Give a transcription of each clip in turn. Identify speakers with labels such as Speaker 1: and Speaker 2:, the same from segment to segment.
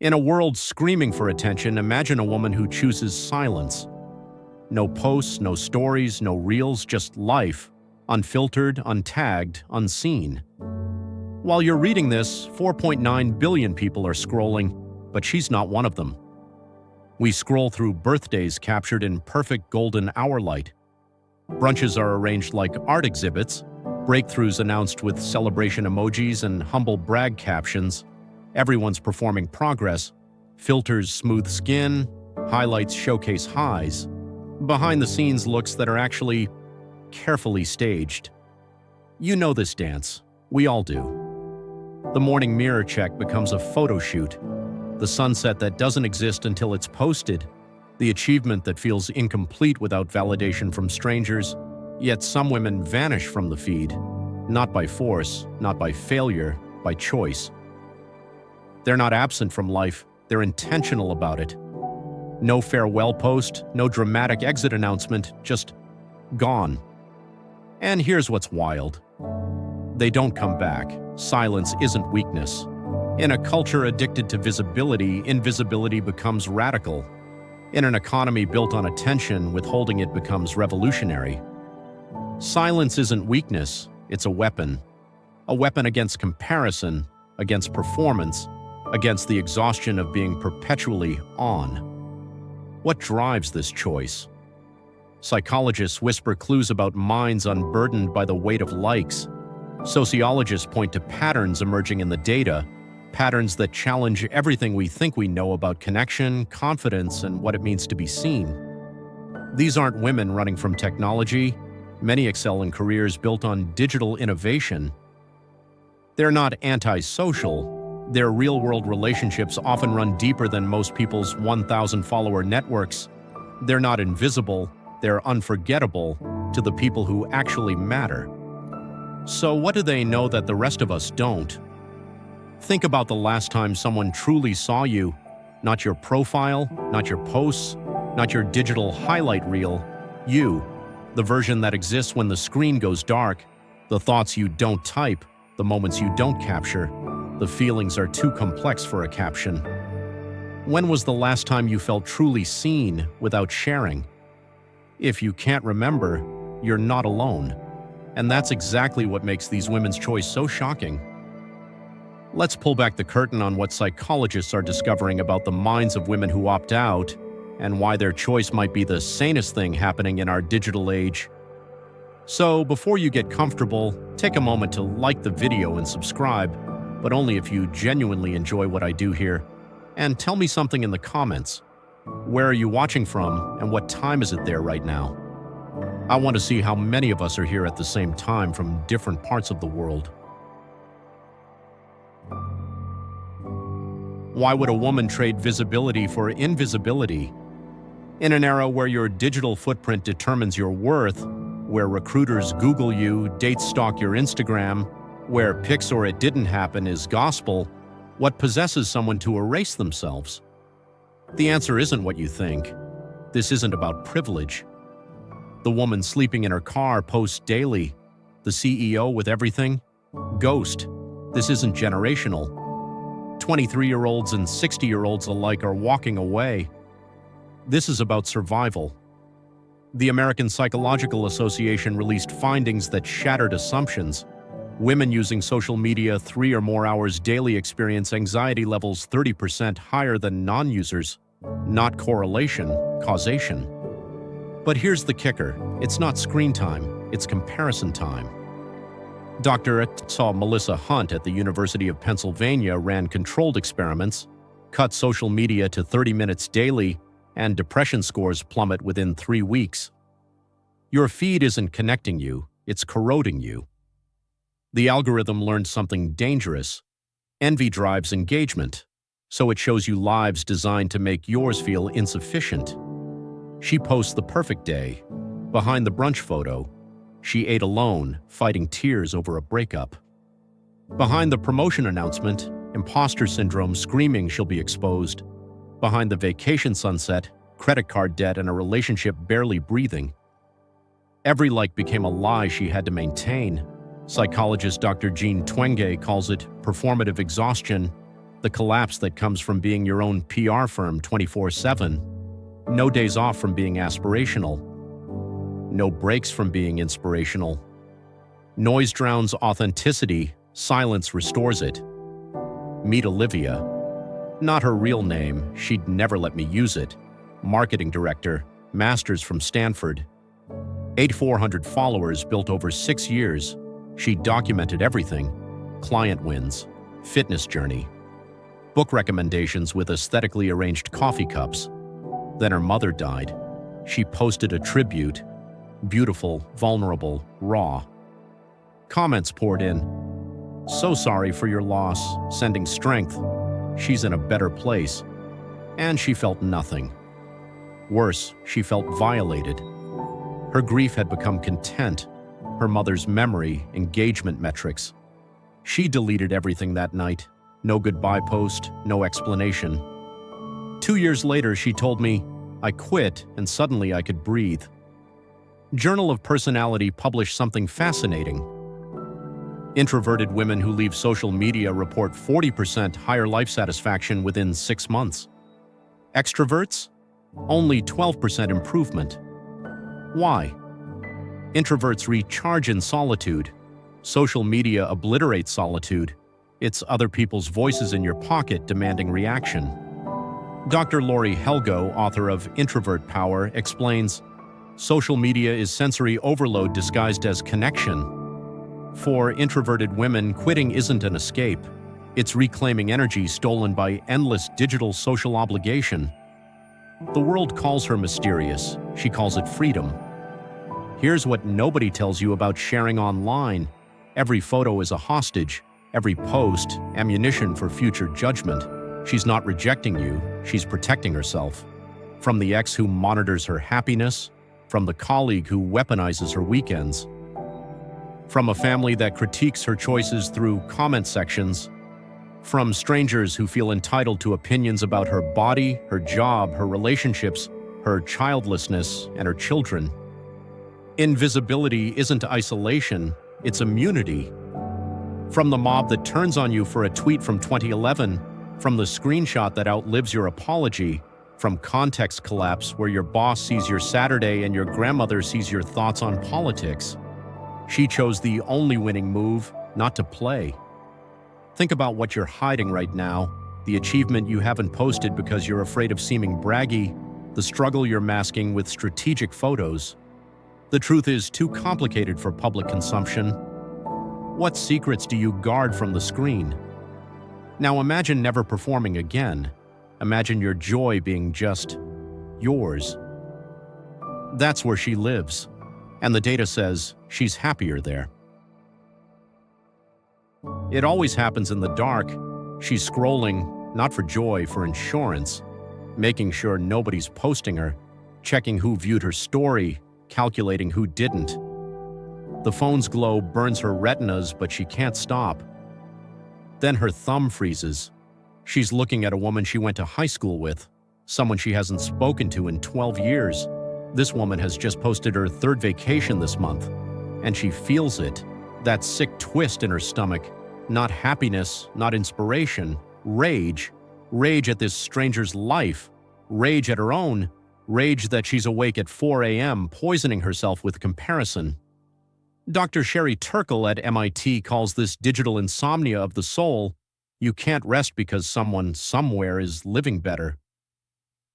Speaker 1: In a world screaming for attention, imagine a woman who chooses silence. No posts, no stories, no reels, just life, unfiltered, untagged, unseen. While you're reading this, 4.9 billion people are scrolling, but she's not one of them. We scroll through birthdays captured in perfect golden hour light. Brunches are arranged like art exhibits, breakthroughs announced with celebration emojis and humble brag captions. Everyone's performing progress. Filters smooth skin, highlights showcase highs. Behind-the-scenes looks that are actually carefully staged. You know this dance. We all do. The morning mirror check becomes a photo shoot. The sunset that doesn't exist until it's posted. The achievement that feels incomplete without validation from strangers. Yet some women vanish from the feed. Not by force, not by failure, by choice. They're not absent from life, they're intentional about it. No farewell post, no dramatic exit announcement, just gone. And here's what's wild. They don't come back. Silence isn't weakness. In a culture addicted to visibility, invisibility becomes radical. In an economy built on attention, withholding it becomes revolutionary. Silence isn't weakness, it's a weapon. A weapon against comparison, against performance, against the exhaustion of being perpetually on. What drives this choice? Psychologists whisper clues about minds unburdened by the weight of likes. Sociologists point to patterns emerging in the data, patterns that challenge everything we think we know about connection, confidence, and what it means to be seen. These aren't women running from technology. Many excel in careers built on digital innovation. They're not antisocial. Their real-world relationships often run deeper than most people's 1,000-follower networks. They're not invisible, they're unforgettable to the people who actually matter. So what do they know that the rest of us don't? Think about the last time someone truly saw you, not your profile, not your posts, not your digital highlight reel, you, the version that exists when the screen goes dark, the thoughts you don't type, the moments you don't capture. The feelings are too complex for a caption. When was the last time you felt truly seen without sharing? If you can't remember, you're not alone. And that's exactly what makes these women's choice so shocking. Let's pull back the curtain on what psychologists are discovering about the minds of women who opt out and why their choice might be the sanest thing happening in our digital age. So before you get comfortable, take a moment to like the video and subscribe, but only if you genuinely enjoy what I do here. And tell me something in the comments. Where are you watching from, and what time is it there right now? I want to see how many of us are here at the same time from different parts of the world. Why would a woman trade visibility for invisibility? In an era where your digital footprint determines your worth, where recruiters Google you, dates stalk your Instagram, where pics or it didn't happen is gospel, what possesses someone to erase themselves? The answer isn't what you think. This isn't about privilege. The woman sleeping in her car posts daily. The CEO with everything? Ghost. This isn't generational. 23-year-olds and 60-year-olds alike are walking away. This is about survival. The American Psychological Association released findings that shattered assumptions. Women using social media 3 or more hours daily experience anxiety levels 30% higher than non-users. Not correlation, causation. But here's the kicker. It's not screen time, it's comparison time. Dr. Melissa Hunt at the University of Pennsylvania ran controlled experiments, cut social media to 30 minutes daily, and depression scores plummet within 3 weeks. Your feed isn't connecting you, it's corroding you. The algorithm learned something dangerous. Envy drives engagement, so it shows you lives designed to make yours feel insufficient. She posts the perfect day. Behind the brunch photo, she ate alone, fighting tears over a breakup. Behind the promotion announcement, imposter syndrome screaming she'll be exposed. Behind the vacation sunset, credit card debt and a relationship barely breathing. Every like became a lie she had to maintain. Psychologist Dr. Jean Twenge calls it performative exhaustion. The collapse that comes from being your own PR firm 24/7. No days off from being aspirational. No breaks from being inspirational. Noise drowns authenticity, silence restores it. Meet Olivia. Not her real name, she'd never let me use it. Marketing director, master's from Stanford. 8,400 followers built over 6 years. She documented everything. Client wins, fitness journey, book recommendations with aesthetically arranged coffee cups. Then her mother died. She posted a tribute. Beautiful, vulnerable, raw. Comments poured in. So sorry for your loss, sending strength. She's in a better place. And she felt nothing. Worse, she felt violated. Her grief had become content. Her mother's memory, engagement metrics. She deleted everything that night. No goodbye post, no explanation. 2 years later, she told me, I quit and suddenly I could breathe. Journal of Personality published something fascinating. Introverted women who leave social media report 40% higher life satisfaction within 6 months. Extroverts? Only 12% improvement. Why? Introverts recharge in solitude. Social media obliterates solitude. It's other people's voices in your pocket demanding reaction. Dr. Lori Helgo, author of Introvert Power, explains, social media is sensory overload disguised as connection. For introverted women, quitting isn't an escape. It's reclaiming energy stolen by endless digital social obligation. The world calls her mysterious. She calls it freedom. Here's what nobody tells you about sharing online. Every photo is a hostage. Every post, ammunition for future judgment. She's not rejecting you, she's protecting herself. From the ex who monitors her happiness, from the colleague who weaponizes her weekends, from a family that critiques her choices through comment sections, from strangers who feel entitled to opinions about her body, her job, her relationships, her childlessness, and her children. Invisibility isn't isolation, it's immunity. From the mob that turns on you for a tweet from 2011, from the screenshot that outlives your apology, from context collapse where your boss sees your Saturday and your grandmother sees your thoughts on politics. She chose the only winning move, not to play. Think about what you're hiding right now, the achievement you haven't posted because you're afraid of seeming braggy, the struggle you're masking with strategic photos. The truth is too complicated for public consumption. What secrets do you guard from the screen? Now imagine never performing again. Imagine your joy being just yours. That's where she lives, and the data says she's happier there. It always happens in the dark. She's scrolling, not for joy, for insurance, making sure nobody's posting her, checking who viewed her story, calculating who didn't. The phone's glow burns her retinas, but she can't stop. Then her thumb freezes. She's looking at a woman she went to high school with, someone she hasn't spoken to in 12 years. This woman has just posted her 3rd vacation this month, and she feels it, that sick twist in her stomach. Not happiness, not inspiration, rage. Rage at this stranger's life, rage at her own, rage that she's awake at 4 a.m. poisoning herself with comparison. Dr. Sherry Turkle at MIT calls this digital insomnia of the soul. You can't rest because someone somewhere is living better.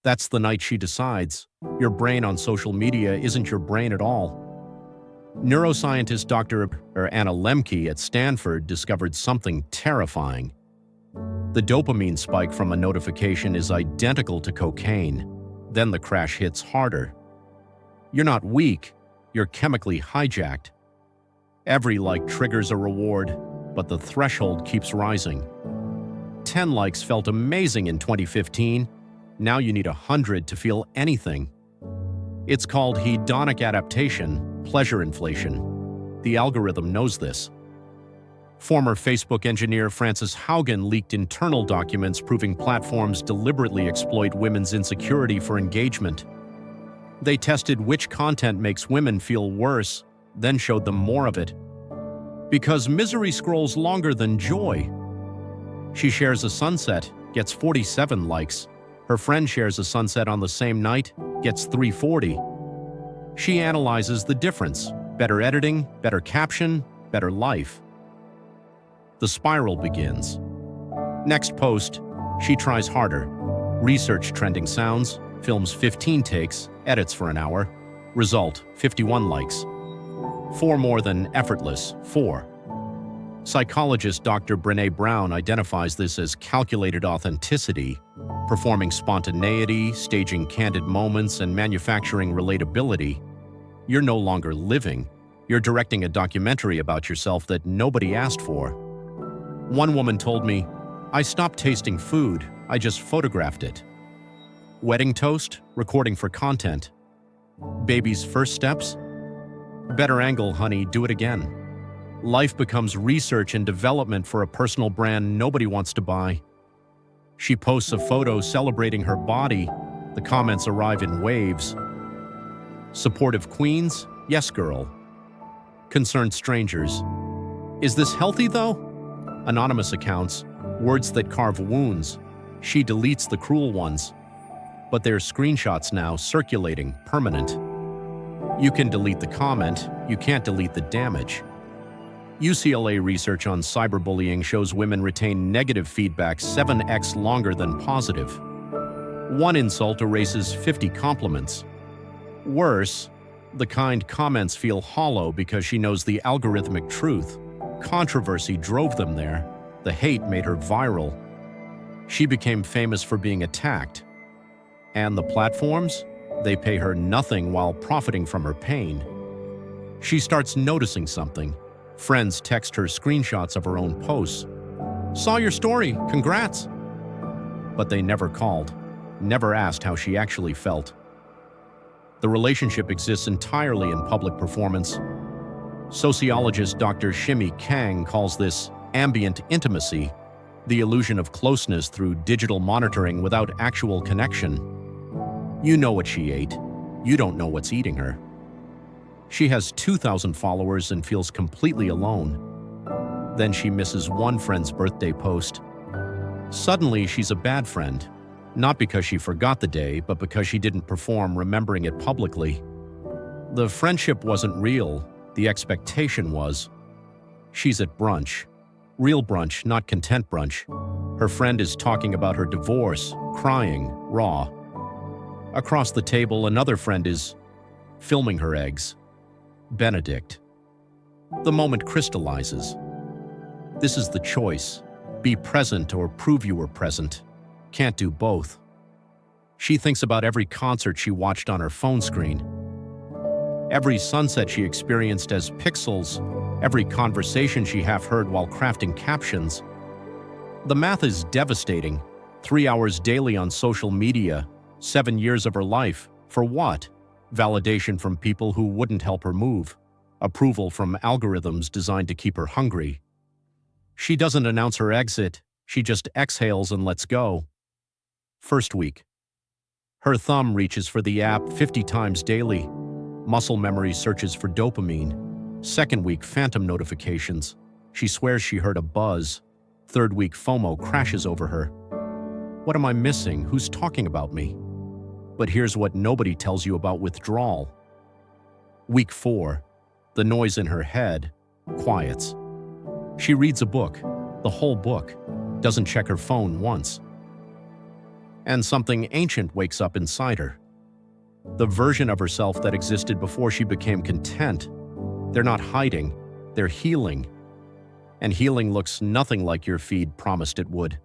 Speaker 1: That's the night she decides. Your brain on social media isn't your brain at all. Neuroscientist Dr. Anna Lemke at Stanford discovered something terrifying. The dopamine spike from a notification is identical to cocaine. Then the crash hits harder. You're not weak, you're chemically hijacked. Every like triggers a reward, but the threshold keeps rising. 10 likes felt amazing in 2015. Now you need 100 to feel anything. It's called hedonic adaptation, pleasure inflation. The algorithm knows this. Former Facebook engineer Frances Haugen leaked internal documents proving platforms deliberately exploit women's insecurity for engagement. They tested which content makes women feel worse, then showed them more of it. Because misery scrolls longer than joy. She shares a sunset, gets 47 likes. Her friend shares a sunset on the same night, gets 340. She analyzes the difference. Better editing, better caption, better life. The spiral begins. Next post, she tries harder. Research trending sounds, films 15 takes, edits for an hour. Result, 51 likes. 4 more than effortless, 4. Psychologist Dr. Brené Brown identifies this as calculated authenticity, performing spontaneity, staging candid moments, and manufacturing relatability. You're no longer living. You're directing a documentary about yourself that nobody asked for. One woman told me, "I stopped tasting food, I just photographed it." Wedding toast, recording for content. Baby's first steps? Better angle, honey, do it again. Life becomes research and development for a personal brand nobody wants to buy. She posts a photo celebrating her body. The comments arrive in waves. Supportive queens? Yes, girl. Concerned strangers. Is this healthy, though? Anonymous accounts. Words that carve wounds. She deletes the cruel ones. But there's screenshots now circulating, permanent. You can delete the comment, you can't delete the damage. UCLA research on cyberbullying shows women retain negative feedback 7x longer than positive. One insult erases 50 compliments. Worse, the kind comments feel hollow because she knows the algorithmic truth. Controversy drove them there. The hate made her viral. She became famous for being attacked. And the platforms? They pay her nothing while profiting from her pain. She starts noticing something. Friends text her screenshots of her own posts. "Saw your story, congrats!" But they never called, never asked how she actually felt. The relationship exists entirely in public performance. Sociologist Dr. Shimi Kang calls this ambient intimacy, the illusion of closeness through digital monitoring without actual connection. You know what she ate. You don't know what's eating her. She has 2,000 followers and feels completely alone. Then she misses one friend's birthday post. Suddenly, she's a bad friend, not because she forgot the day, but because she didn't perform remembering it publicly. The friendship wasn't real, the expectation was. She's at brunch. Real brunch, not content brunch. Her friend is talking about her divorce, crying, raw. Across the table, another friend is filming her eggs. Benedict. The moment crystallizes. This is the choice. Be present or prove you were present. Can't do both. She thinks about every concert she watched on her phone screen. Every sunset she experienced as pixels. Every conversation she half heard while crafting captions. The math is devastating. 3 hours daily on social media. 7 years of her life. For what? Validation from people who wouldn't help her move. Approval from algorithms designed to keep her hungry. She doesn't announce her exit. She just exhales and lets go. First week. Her thumb reaches for the app 50 times daily. Muscle memory searches for dopamine. Second week, phantom notifications. She swears she heard a buzz. Third week, FOMO crashes over her. What am I missing? Who's talking about me? But here's what nobody tells you about withdrawal. Week 4, the noise in her head quiets. She reads a book, the whole book, doesn't check her phone once. And something ancient wakes up inside her. The version of herself that existed before she became content. They're not hiding, they're healing. And healing looks nothing like your feed promised it would.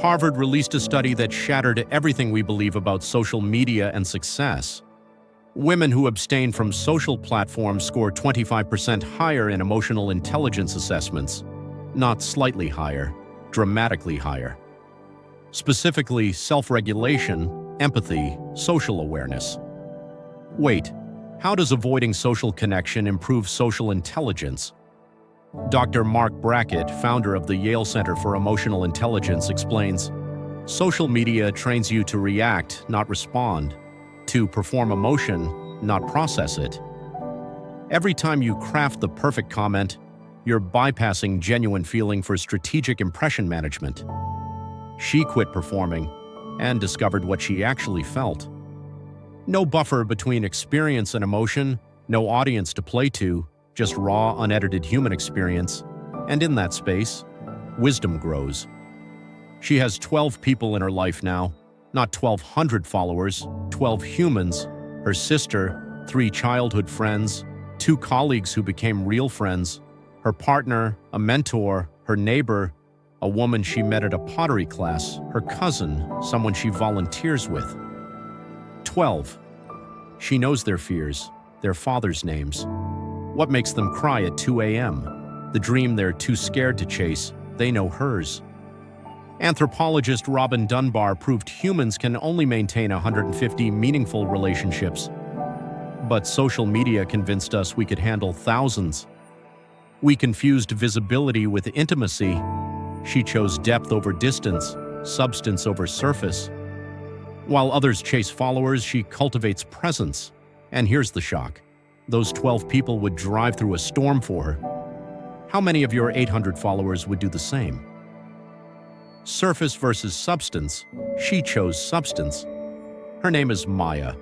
Speaker 1: Harvard released a study that shattered everything we believe about social media and success. Women who abstain from social platforms score 25% higher in emotional intelligence assessments. Not slightly higher, dramatically higher. Specifically, self-regulation, empathy, social awareness. Wait, how does avoiding social connection improve social intelligence? Dr. Mark Brackett, founder of the Yale Center for Emotional Intelligence, explains, social media trains you to react, not respond, to perform emotion, not process it. Every time you craft the perfect comment, You're bypassing genuine feeling for strategic impression management. She quit performing and discovered what she actually felt. No buffer between experience and emotion, no audience to play to, just raw, unedited human experience. And in that space, wisdom grows. She has 12 people in her life now, not 1,200 followers, 12 humans, her sister, 3 childhood friends, 2 colleagues who became real friends, her partner, a mentor, her neighbor, a woman she met at a pottery class, her cousin, someone she volunteers with. 12. She knows their fears, their fathers' names. What makes them cry at 2 a.m.? The dream they're too scared to chase, they know hers. Anthropologist Robin Dunbar proved humans can only maintain 150 meaningful relationships. But social media convinced us we could handle thousands. We confused visibility with intimacy. She chose depth over distance, substance over surface. While others chase followers, she cultivates presence. And here's the shock. Those 12 people would drive through a storm for her. How many of your 800 followers would do the same? Surface versus substance. She chose substance. Her name is Maya.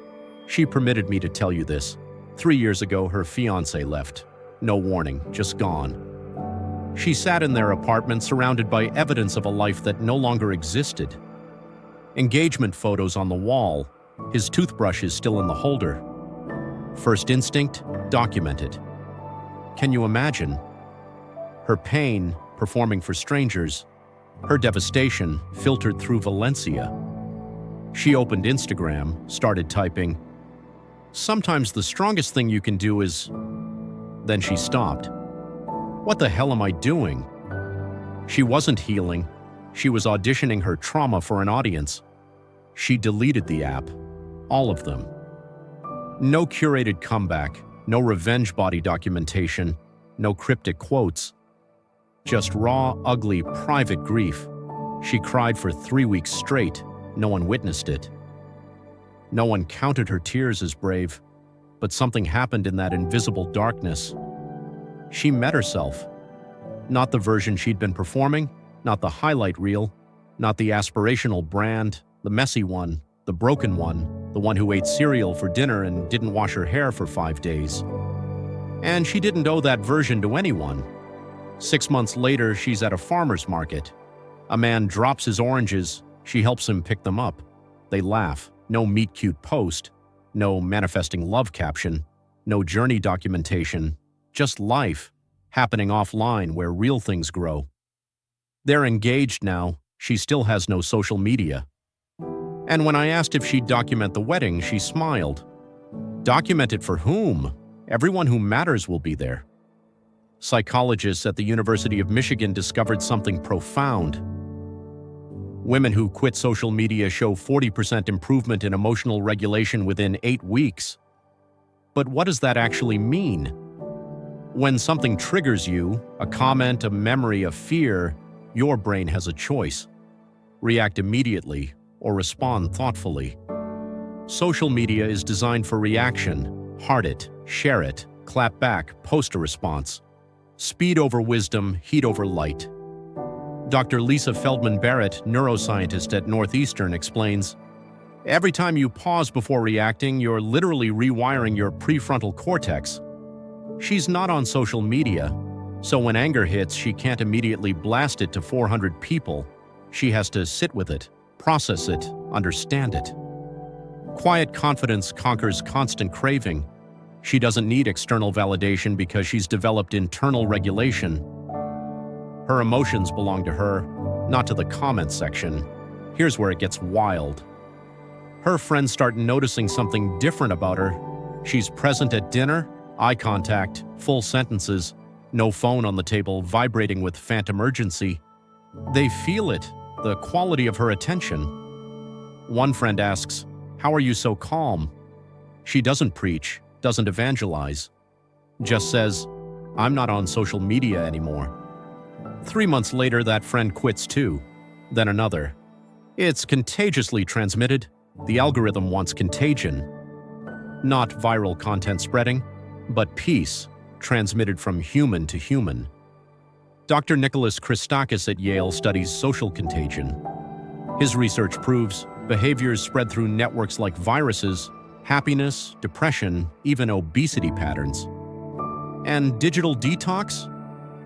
Speaker 1: She permitted me to tell you this. 3 years ago, her fiancé left. No warning, just gone. She sat in their apartment surrounded by evidence of a life that no longer existed. Engagement photos on the wall. His toothbrush is still in the holder. First instinct, document it. Can you imagine? Her pain, performing for strangers. Her devastation, filtered through Valencia. She opened Instagram, started typing. Sometimes the strongest thing you can do is... Then she stopped. What the hell am I doing? She wasn't healing. She was auditioning her trauma for an audience. She deleted the app. All of them. No curated comeback, no revenge body documentation, no cryptic quotes. Just raw, ugly, private grief. She cried for 3 weeks straight. No one witnessed it. No one counted her tears as brave, but something happened in that invisible darkness. She met herself. Not the version she'd been performing, not the highlight reel, not the aspirational brand, the messy one, the broken one, the one who ate cereal for dinner and didn't wash her hair for 5 days. And she didn't owe that version to anyone. 6 months later, she's at a farmer's market. A man drops his oranges. She helps him pick them up. They laugh. No meet-cute post. No manifesting love caption. No journey documentation. Just life, happening offline where real things grow. They're engaged now. She still has no social media. And when I asked if she'd document the wedding, she smiled. Document it for whom? Everyone who matters will be there. Psychologists at the University of Michigan discovered something profound. Women who quit social media show 40% improvement in emotional regulation within 8 weeks. But what does that actually mean? When something triggers you, a comment, a memory, a fear, your brain has a choice. React immediately or respond thoughtfully. Social media is designed for reaction. Heart it, share it, clap back, post a response. Speed over wisdom, heat over light. Dr. Lisa Feldman Barrett, neuroscientist at Northeastern, explains, every time you pause before reacting, you're literally rewiring your prefrontal cortex. She's not on social media, so when anger hits, she can't immediately blast it to 400 people. She has to sit with it, process it, understand it. Quiet confidence conquers constant craving. She doesn't need external validation because she's developed internal regulation. Her emotions belong to her, not to the comment section. Here's where it gets wild. Her friends start noticing something different about her. She's present at dinner, eye contact, full sentences, no phone on the table vibrating with phantom urgency. They feel it, the quality of her attention. One friend asks, "How are you so calm?" She doesn't preach, doesn't evangelize, just says, "I'm not on social media anymore." 3 months later, that friend quits too. Then another. It's contagiously transmitted. The algorithm wants contagion. Not viral content spreading, but peace, transmitted from human to human. Dr. Nicholas Christakis at Yale studies social contagion. His research proves behaviors spread through networks like viruses, happiness, depression, even obesity patterns. And digital detox?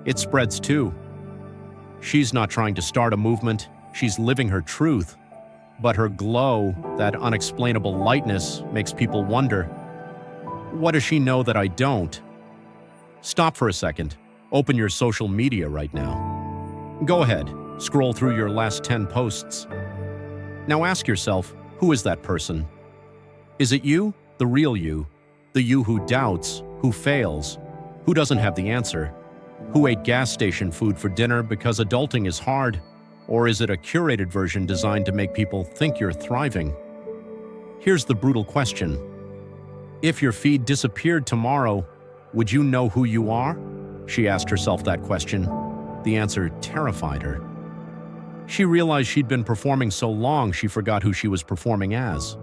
Speaker 1: It spreads too. She's not trying to start a movement, she's living her truth. But her glow, that unexplainable lightness, makes people wonder, what does she know that I don't? Stop for a second. Open your social media right now. Go ahead, scroll through your last 10 posts. Now ask yourself, who is that person? Is it you, the real you, the you who doubts, who fails, who doesn't have the answer, who ate gas station food for dinner because adulting is hard? Or is it a curated version designed to make people think you're thriving? Here's the brutal question. If your feed disappeared tomorrow, would you know who you are? She asked herself that question. The answer terrified her. She realized she'd been performing so long she forgot who she was performing as.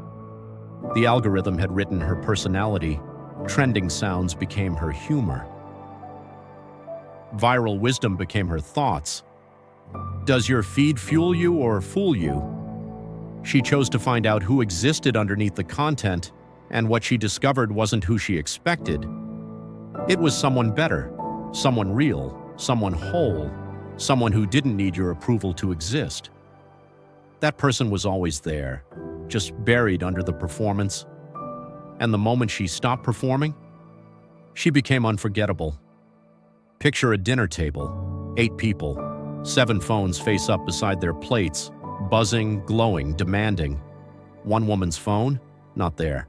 Speaker 1: The algorithm had written her personality. Trending sounds became her humor. Viral wisdom became her thoughts. Does your feed fuel you or fool you? She chose to find out who existed underneath the content, and what she discovered wasn't who she expected. It was someone better, someone real, someone whole, someone who didn't need your approval to exist. That person was always there, just buried under the performance. And the moment she stopped performing, she became unforgettable. Picture a dinner table, 8 people, 7 phones face up beside their plates, buzzing, glowing, demanding. One woman's phone, not there.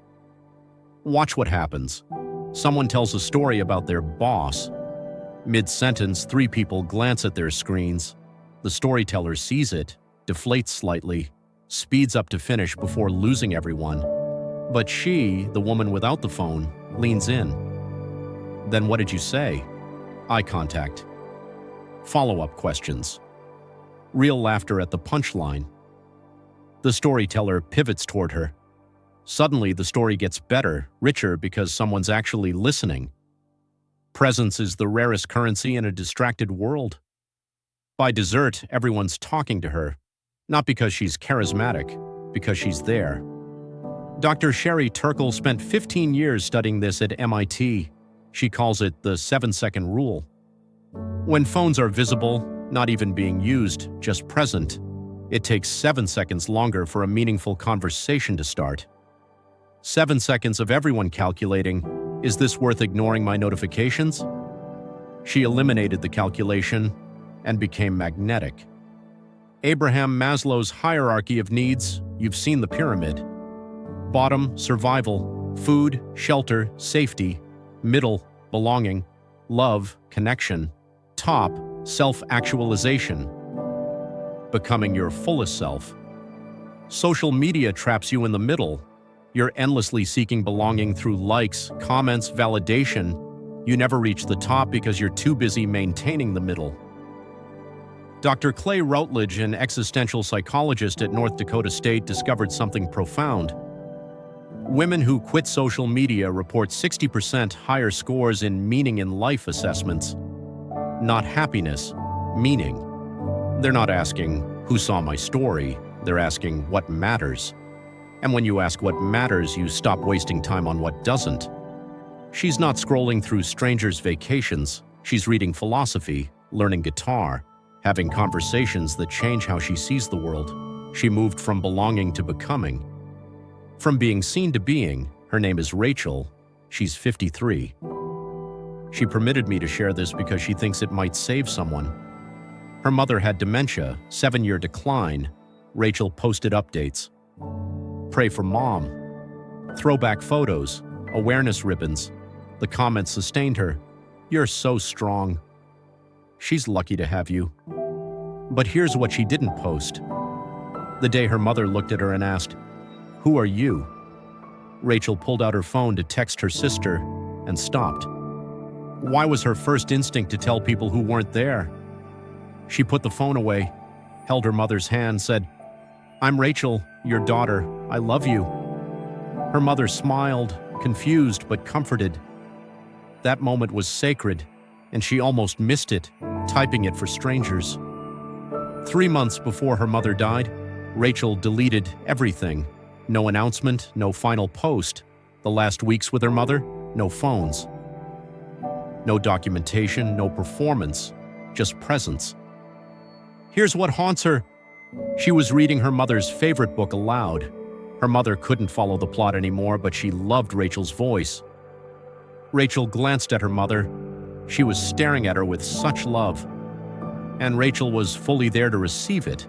Speaker 1: Watch what happens. Someone tells a story about their boss. Mid-sentence, 3 people glance at their screens. The storyteller sees it, deflates slightly, speeds up to finish before losing everyone. But she, the woman without the phone, leans in. Then what did you say? Eye contact. Follow-up questions. Real laughter at the punchline. The storyteller pivots toward her. Suddenly, the story gets better, richer, because someone's actually listening. Presence is the rarest currency in a distracted world. By dessert, everyone's talking to her, not because she's charismatic, because she's there. Dr. Sherry Turkle spent 15 years studying this at MIT. She calls it the 7-second rule. When phones are visible, not even being used, just present, it takes 7 seconds longer for a meaningful conversation to start. 7 seconds of everyone calculating, is this worth ignoring my notifications? She eliminated the calculation and became magnetic. Abraham Maslow's hierarchy of needs, you've seen the pyramid. Bottom, survival, food, shelter, safety. Middle, belonging, love, connection. Top, self-actualization. Becoming your fullest self. Social media traps you in the middle. You're endlessly seeking belonging through likes, comments, validation. You never reach the top because you're too busy maintaining the middle. Dr. Clay Routledge, an existential psychologist at North Dakota State, discovered something profound. Women who quit social media report 60% higher scores in meaning in life assessments. Not happiness, meaning. They're not asking, who saw my story? They're asking, what matters? And when you ask what matters, you stop wasting time on what doesn't. She's not scrolling through strangers' vacations. She's reading philosophy, learning guitar, having conversations that change how she sees the world. She moved from belonging to becoming. From being seen to being. Her name is Rachel. She's 53. She permitted me to share this because she thinks it might save someone. Her mother had dementia, 7-year decline. Rachel posted updates. Pray for mom. Throwback photos, awareness ribbons. The comments sustained her. You're so strong. She's lucky to have you. But here's what she didn't post. The day her mother looked at her and asked, "Who are you?" Rachel pulled out her phone to text her sister and stopped. Why was her first instinct to tell people who weren't there? She put the phone away, held her mother's hand, said, "I'm Rachel, your daughter. I love you." Her mother smiled, confused but comforted. That moment was sacred, and she almost missed it. typing it for strangers. 3 months before her mother died, Rachel deleted everything. No announcement, no final post. The last weeks with her mother, no phones. No documentation, no performance, just presence. Here's what haunts her. She was reading her mother's favorite book aloud. Her mother couldn't follow the plot anymore, but she loved Rachel's voice. Rachel glanced at her mother. She was staring at her with such love. And Rachel was fully there to receive it.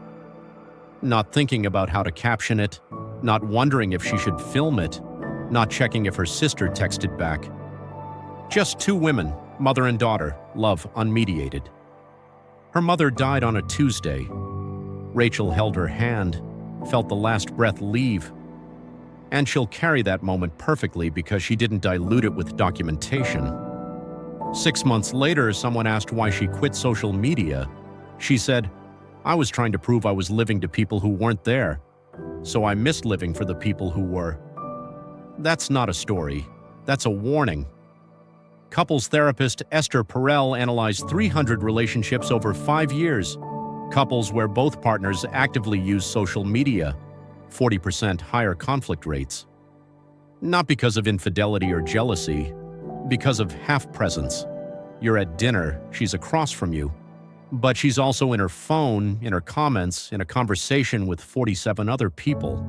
Speaker 1: Not thinking about how to caption it, not wondering if she should film it, not checking if her sister texted back. Just two women, mother and daughter, love unmediated. Her mother died on a Tuesday. Rachel held her hand, felt the last breath leave. And she'll carry that moment perfectly because she didn't dilute it with documentation. 6 months later, someone asked why she quit social media. She said, "I was trying to prove I was living to people who weren't there, so I missed living for the people who were." That's not a story. That's a warning. Couples therapist Esther Perel analyzed 300 relationships over 5 years. Couples where both partners actively use social media, 40% higher conflict rates. Not because of infidelity or jealousy, because of half-presence. You're at dinner, she's across from you, but she's also in her phone, in her comments, in a conversation with 47 other people.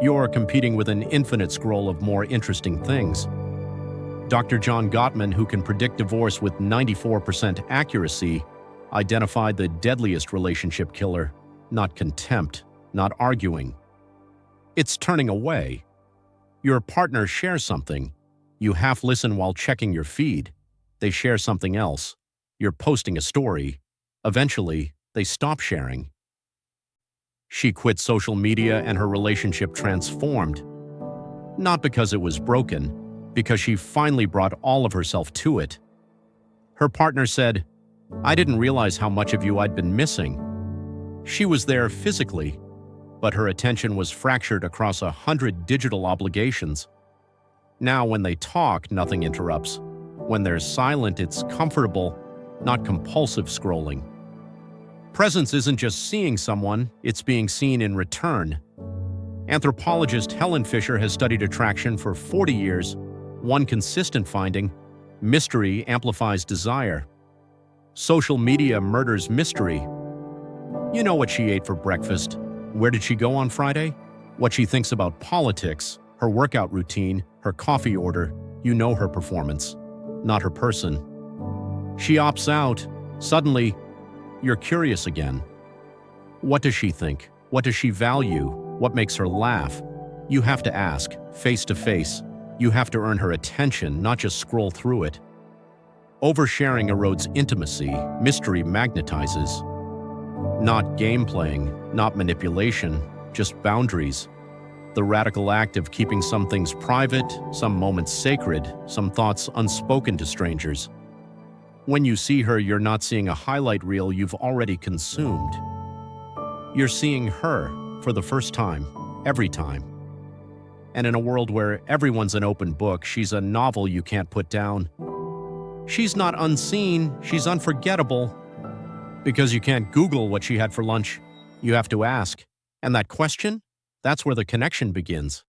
Speaker 1: You're competing with an infinite scroll of more interesting things. Dr. John Gottman, who can predict divorce with 94% accuracy, identified the deadliest relationship killer, not contempt, not arguing. It's turning away. Your partner shares something. You half listen while checking your feed. They share something else. You're posting a story. Eventually, they stop sharing. She quit social media and her relationship transformed. Not because it was broken, because she finally brought all of herself to it. Her partner said, "I didn't realize how much of you I'd been missing." She was there physically, but her attention was fractured across 100 digital obligations. Now when they talk, nothing interrupts. When they're silent, it's comfortable, not compulsive scrolling. Presence isn't just seeing someone, it's being seen in return. Anthropologist Helen Fisher has studied attraction for 40 years. One consistent finding: mystery amplifies desire. Social media murders mystery. You know what she ate for breakfast, where did she go on Friday, what she thinks about politics, her workout routine, her coffee order. You know her performance, not her person. She opts out. Suddenly, you're curious again. What does she think? What does she value? What makes her laugh? You have to ask, face to face. You have to earn her attention, not just scroll through it. Oversharing erodes intimacy. Mystery magnetizes. Not game playing, not manipulation, just boundaries. The radical act of keeping some things private, some moments sacred, some thoughts unspoken to strangers. When you see her, you're not seeing a highlight reel you've already consumed. You're seeing her for the first time, every time. And in a world where everyone's an open book, she's a novel you can't put down. She's not unseen, she's unforgettable. Because you can't Google what she had for lunch, you have to ask. And that question? That's where the connection begins.